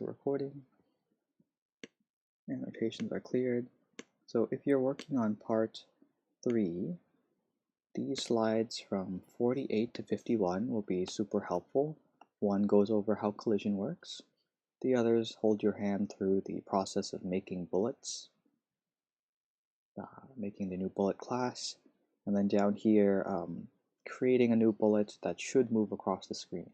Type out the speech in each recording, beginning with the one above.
recording. Annotations are cleared. So if you're working on part 3, these slides from 48 to 51 will be super helpful. One goes over how collision works. The others hold your hand through the process of making bullets, making the new bullet class, and then down here, creating a new bullet that should move across the screen.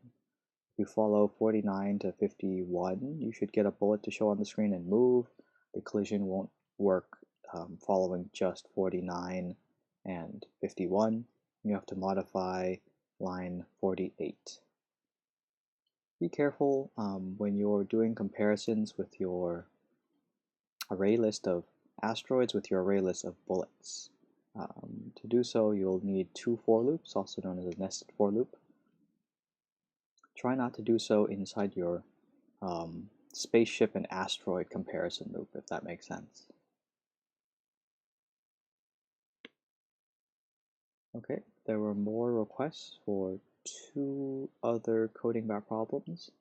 If you follow 49 to 51, you should get a bullet to show on the screen and move. The collision won't work following just 49 and 51. You have to modify line 48. Be careful when you're doing comparisons with your array list of asteroids with your array list of bullets. To do so, you'll need 2 for loops, also known as a nested for loop. Try not to do so inside your spaceship and asteroid comparison loop, if that makes sense. Okay, there were more requests for 2 other coding bar problems,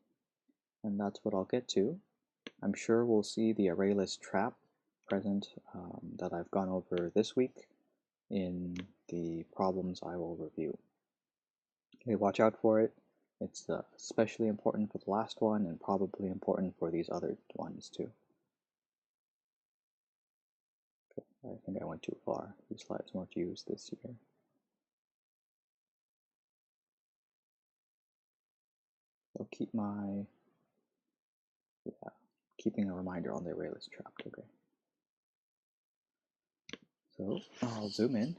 and that's what I'll get to. I'm sure we'll see the array list trap present that I've gone over this week in the problems I will review. Okay, watch out for it. It's especially important for the last one and probably important for these other ones too. Okay, I think I went too far. These slides weren't used this year. So keeping a reminder on the array list trap. Okay. So I'll zoom in.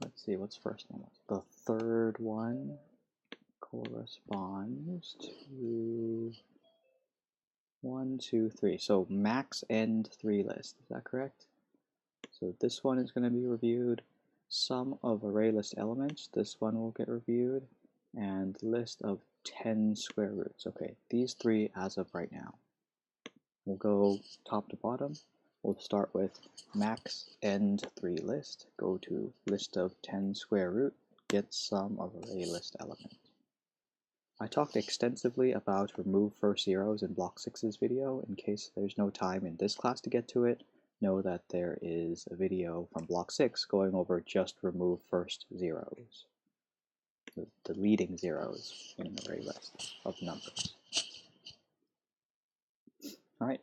Let's see what's first one. The third one corresponds to 1, 2, 3. So maxEnd3List, is that correct? So this one is going to be reviewed. Sum of array list elements, this one will get reviewed, and list of 10 square roots. Okay, these 3 as of right now. We'll go top to bottom. We'll start with maxEnd3List. Go to list of 10 square root, get sum of array list element. I talked extensively about remove first zeros in block 6's video. In case there's no time in this class to get to it, know that there is a video from block 6 going over just remove first zeros, the leading zeros in an array list of numbers. Alright,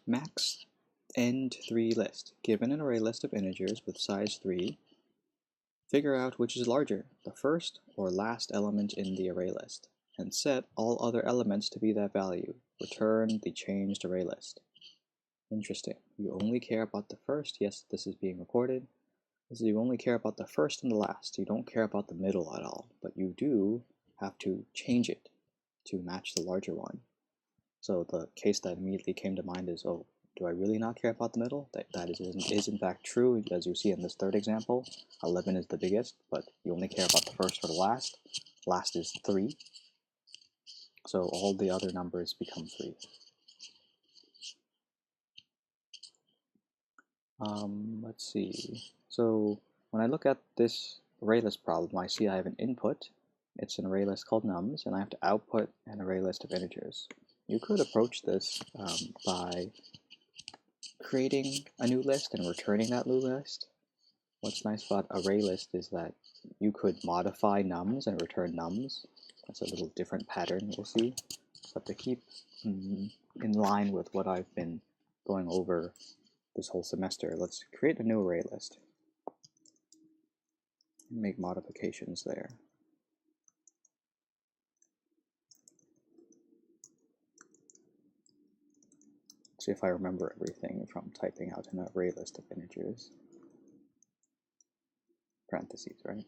maxEnd3List. Given an array list of integers with size 3, figure out which is larger, the first or last element in the array list, and set all other elements to be that value. Return the changed array list. Interesting. You only care about the first. Yes, this is being recorded. You only care about the first and the last. You don't care about the middle at all, but you do have to change it to match the larger one. So the case that immediately came to mind is, oh, do I really not care about the middle? That is in fact true, as you see in this third example. 11 is the biggest, but you only care about the first or the last. Last is 3. So all the other numbers become 3. Let's see. So when I look at this array list problem, I see I have an input. It's an array list called nums, and I have to output an array list of integers. You could approach this by creating a new list and returning that new list. What's nice about array list is that you could modify nums and return nums. That's a little different pattern you'll see. But to keep in line with what I've been going over this whole semester, let's create a new array list. Make modifications there. See if I remember everything from typing out an array list of integers. Parentheses, right?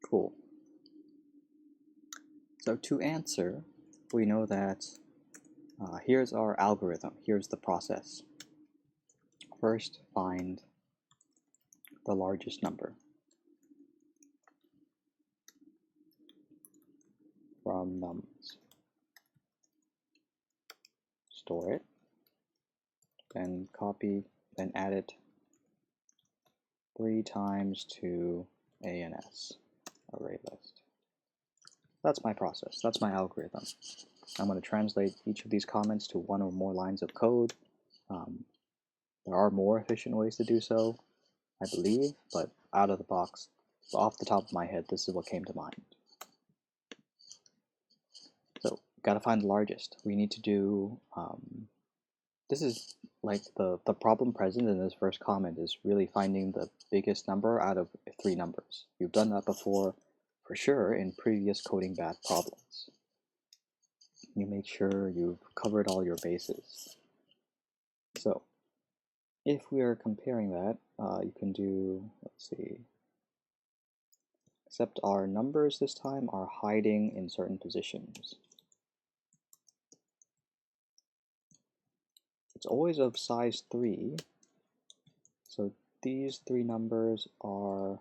Cool. So to answer, we know that here's our algorithm. Here's the process. First, find the largest number from nums. Store it, then copy, then add it 3 times to A and S array list. that's my process. That's my algorithm. I'm going to translate each of these comments to one or more lines of code. There are more efficient ways to do so, I believe, but out of the box, off the top of my head, this is what came to mind. So, got to find the largest. We need to do, this is like the problem present in this first comment is really finding the biggest number out of 3 numbers. You've done that before, for sure, in previous coding bath problems. You make sure you've covered all your bases. So, if we are comparing that, you can do, let's see, except our numbers this time are hiding in certain positions. It's always of size 3, so these 3 numbers are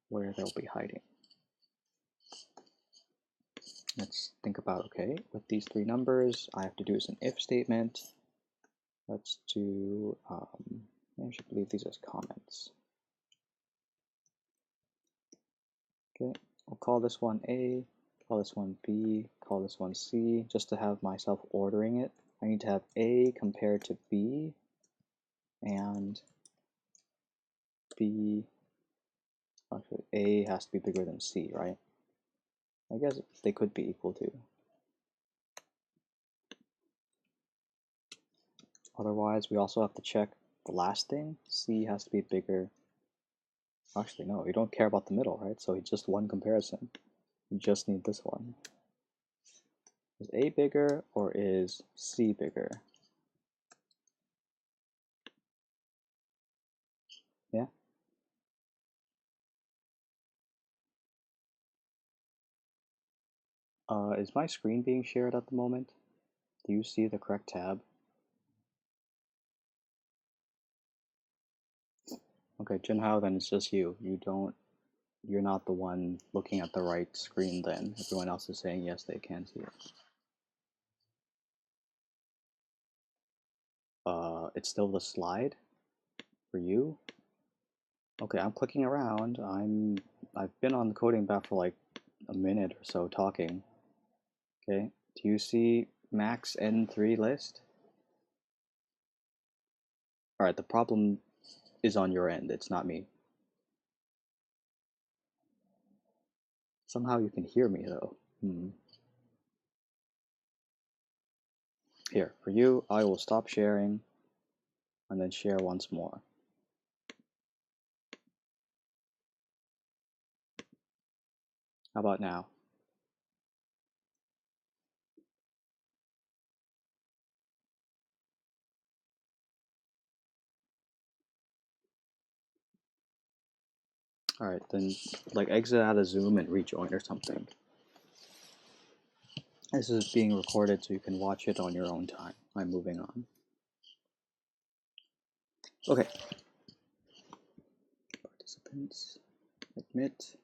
where they'll be hiding. Let's think about, okay, with these 3 numbers, I have to do is an if statement. Let's do, I should leave these as comments. Okay, I'll call this one A, call this one B, call this one C, just to have myself ordering it. I need to have A compared to B, and B, actually A has to be bigger than C, right? I guess they could be equal to. Otherwise, we also have to check the last thing. C has to be bigger. Actually, no, you don't care about the middle, right? So it's just one comparison. You just need this one. Is A bigger or is C bigger? Yeah? Is my screen being shared at the moment? Do you see the correct tab? Okay, Jinhao, then it's just you. You're not the one looking at the right screen then. Everyone else is saying yes, they can see it. It's still the slide for you? Okay, I'm clicking around. I've been on the coding bath for like a minute or so talking. Okay, do you see maxEnd3List? Alright, the problem is on your end, it's not me. Somehow you can hear me though. Here, for you, I will stop sharing and then share once more. How about now? Alright, then like exit out of Zoom and rejoin or something. This is being recorded so you can watch it on your own time. I'm moving on. Okay. Participants, admit.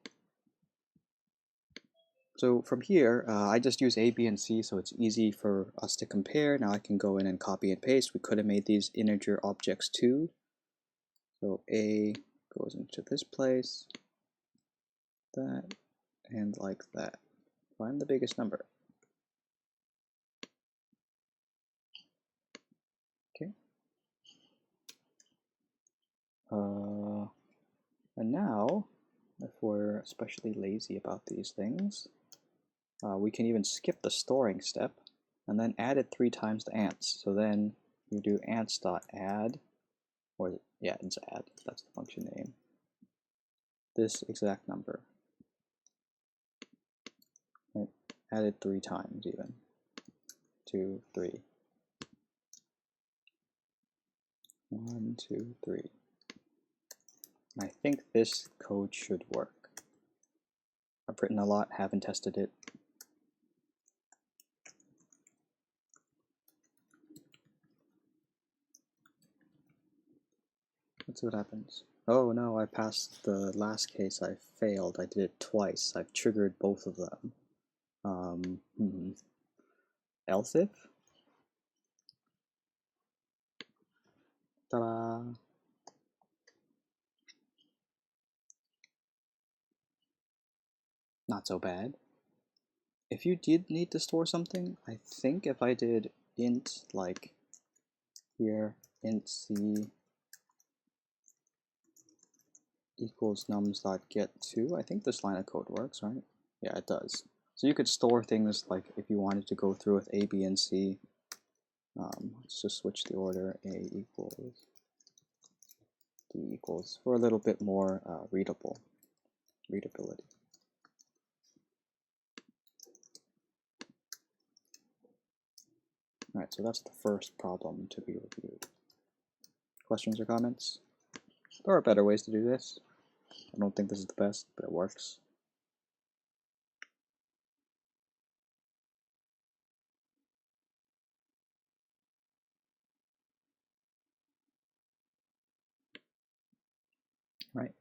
So from here, I just use A, B, and C, so it's easy for us to compare. Now I can go in and copy and paste. We could have made these integer objects too. So A goes into this place, that, and like that. Find the biggest number. Okay. And now, if we're especially lazy about these things, we can even skip the storing step and then add it 3 times to ants. So then you do ants.add, or yeah, it's add, that's the function name, this exact number. Right? Add it 3 times even. 2, 3. 1, 2, 3. I think this code should work. I've written a lot, haven't tested it. Let's see what happens. Oh no, I passed the last case. I failed. I did it twice. I've triggered both of them. Else if? Ta-da! Not so bad. if you did need to store something, I think if I did int like here, int c equals nums.get2, I think this line of code works, right? Yeah, it does. So you could store things like if you wanted to go through with a, b, and c. Let's just switch the order, a equals, d equals, for a little bit more readability. Alright, so that's the first problem to be reviewed. Questions or comments? There are better ways to do this. I don't think this is the best, but it works. Right.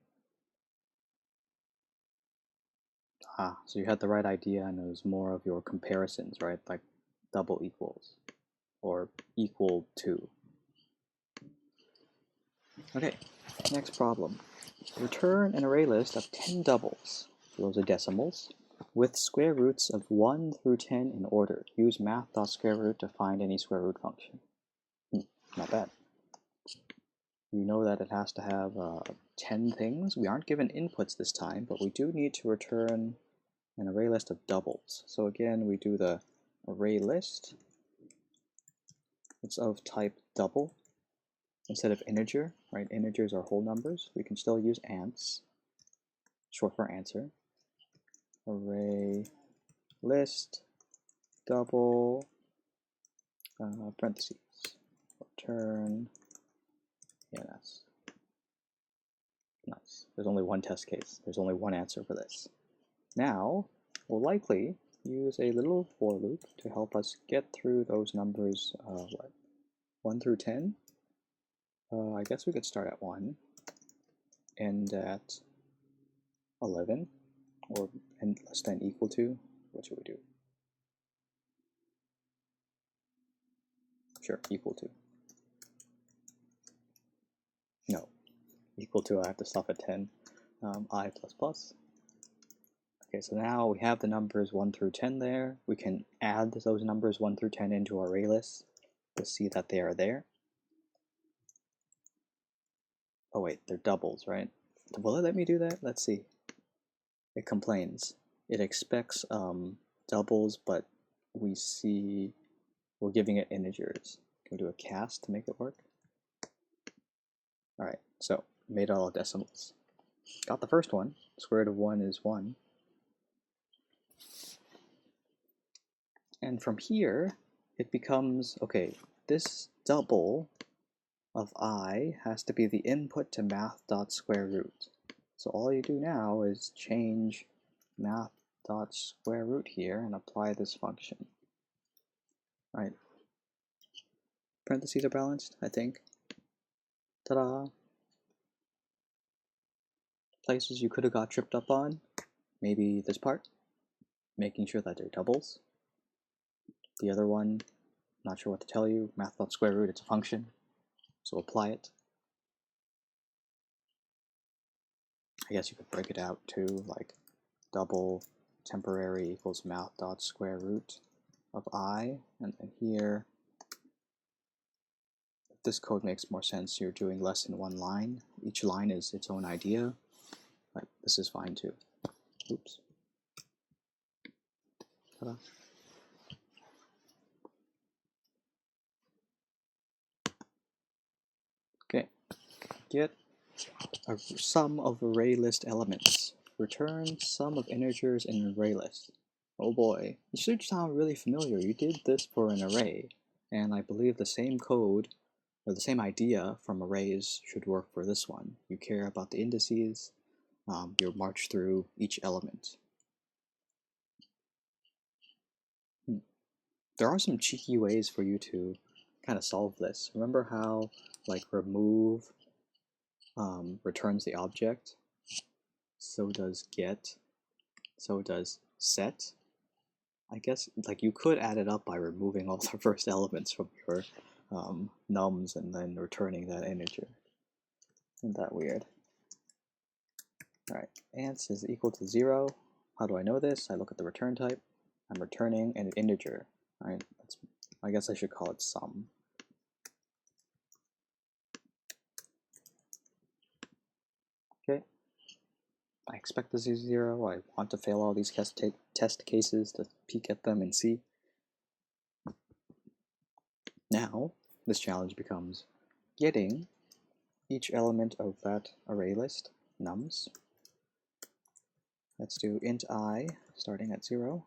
So you had the right idea, and it was more of your comparisons, right? Like double equals or equal to. Okay, next problem. Return an array list of 10 doubles, those are decimals, with square roots of 1 through 10 in order. Use math.SqrRoot to find any square root function. Not bad. You know that it has to have 10 things. We aren't given inputs this time, but we do need to return an array list of doubles. So again, we do the array list. It's of type double instead of integer, right? Integers are whole numbers. We can still use ants, short for answer. Array list double parentheses. Return. Yeah, nice. There's only one test case. There's only one answer for this. Now, we'll likely use a little for loop to help us get through those numbers, 1 through 10? I guess we could start at 1, end at 11, or end less than equal to. What should we do? Sure, equal to. No, equal to, I have to stop at 10. I plus plus. Okay, so now we have the numbers 1 through 10 there. We can add those numbers 1 through 10 into our array list to see that they are there. Oh wait, they're doubles, right? Will it let me do that? Let's see. It complains. It expects doubles, but we're giving it integers. Can we do a cast to make it work? Alright, so made all decimals. Got the first one. Square root of 1 is 1. And from here, it becomes, okay, this double of I has to be the input to math.SqrRoot. So all you do now is change math.SqrRoot here and apply this function. Right. Parentheses are balanced, I think. Ta-da! Places you could have got tripped up on, maybe this part, making sure that they're doubles. The other one, not sure what to tell you, math.SqrRoot, it's a function, so apply it. I guess you could break it out to like double temporary equals math.SqrRoot of I, and then here, if this code makes more sense, you're doing less than one line. Each line is its own idea. Like, this is fine too. Oops. Ta-da. Okay, get a sum of array list elements. Return sum of integers in an array list. Oh boy, this should sound really familiar. You did this for an array, and I believe the same code, or the same idea from arrays should work for this one. You care about the indices, you march through each element. There are some cheeky ways for you to kind of solve this. Remember how like remove returns the object? So does get, so does set. I guess like you could add it up by removing all the first elements from your nums and then returning that integer. Isn't that weird? Alright, ants is equal to 0. How do I know this? I look at the return type. I'm returning an integer, right? I guess I should call it sum. Okay. I expect this is 0. I want to fail all these test cases to peek at them and see. Now, this challenge becomes getting each element of that array list, nums. Let's do int I starting at 0.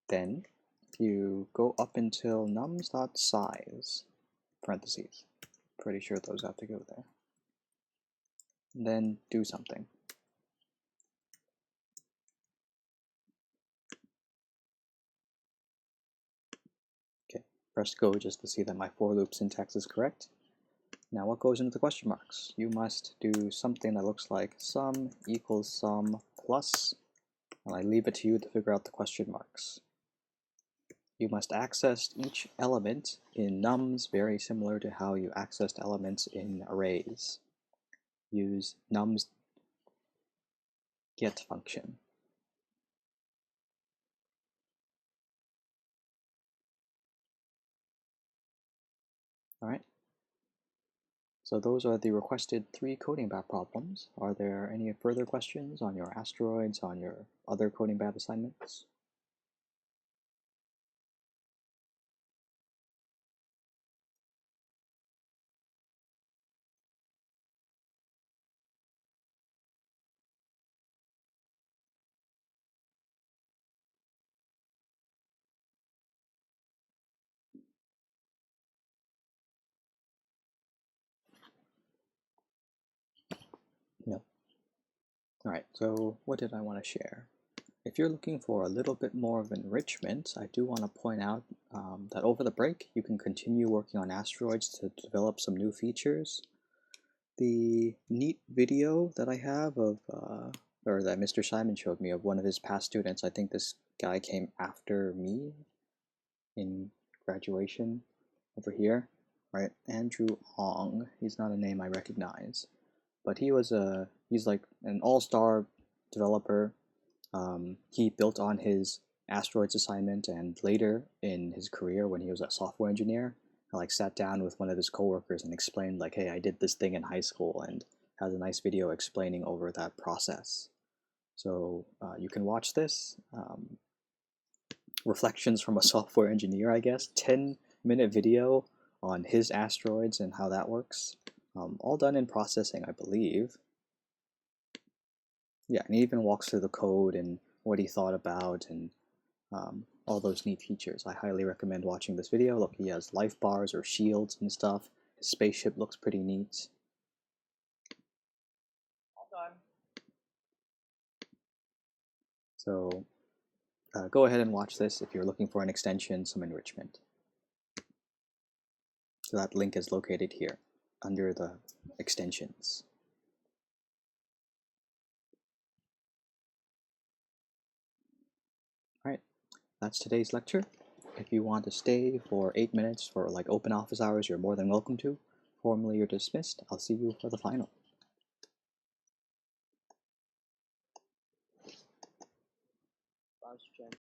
Then you go up until nums.size, parentheses. Pretty sure those have to go there. And then do something. Okay, press go just to see that my for loop syntax is correct. Now what goes into the question marks? You must do something that looks like sum equals sum plus, and I leave it to you to figure out the question marks. You must access each element in nums very similar to how you accessed elements in arrays. Use nums get function. Alright, so those are the requested 3 coding bat problems. Are there any further questions on your asteroids, on your other coding bat assignments? No. Alright, so what did I want to share? If you're looking for a little bit more of enrichment, I do want to point out that over the break you can continue working on asteroids to develop some new features. The neat video that I have of, or that Mr. Simon showed me of one of his past students, I think this guy came after me in graduation over here, right? Andrew Ong, he's not a name I recognize, but he's like an all-star developer. He built on his asteroids assignment, and later in his career when he was a software engineer, I sat down with one of his coworkers and explained hey, I did this thing in high school, and has a nice video explaining over that process. So you can watch this. Reflections from a software engineer, I guess. 10-minute video on his asteroids and how that works. All done in processing, I believe. Yeah, and he even walks through the code and what he thought about and all those neat features. I highly recommend watching this video. Look, he has life bars or shields and stuff. His spaceship looks pretty neat. All done. So go ahead and watch this if you're looking for an extension, some enrichment. So that link is located here under the extensions. All right, that's today's lecture. If you want to stay for 8 minutes for open office hours, you're more than welcome to. Formally, you're dismissed. I'll see you for the final.